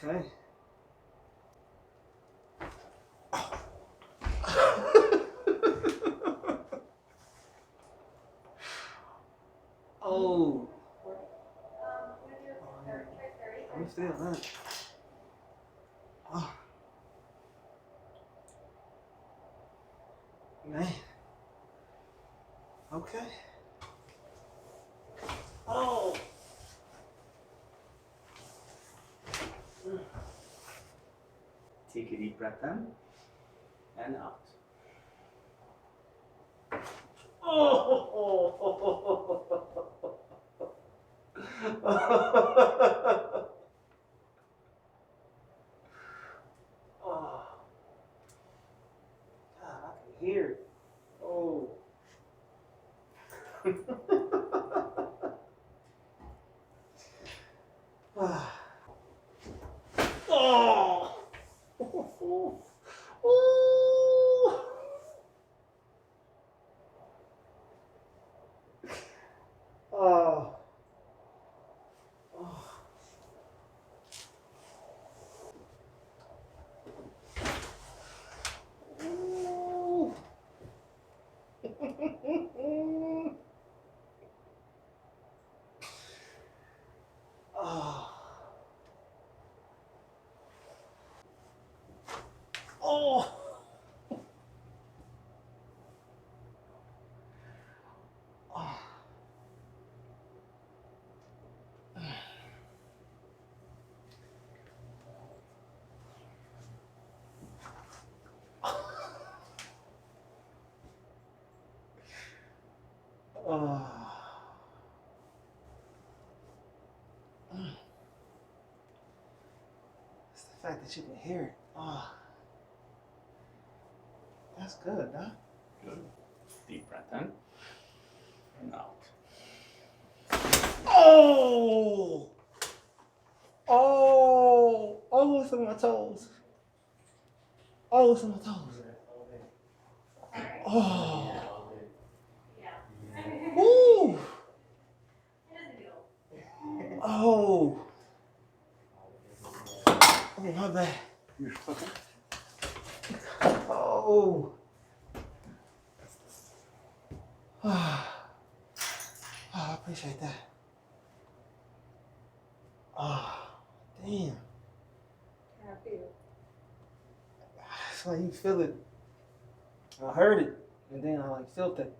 Okay. Oh. I'm still that. Oh. Man. Okay. Oh. Take a deep breath in and out. Oh. Oh. God, I can hear it. Oh. Ah. Oh. Ooh. Oh. Oh. Ooh. Oh. Oh. Oh. Oh. It's the fact that you can hear it. Oh. That's good, huh? Good. Deep breath in and out. Oh! Oh! Oh, it's on my toes. Oh, it's on my toes. Oh! Woo! Oh! Oh, my bad. You're okay. Oh! Ah, I appreciate that. Ah, damn. How I feel. It's like you feel it. I heard it, and then I like felt it.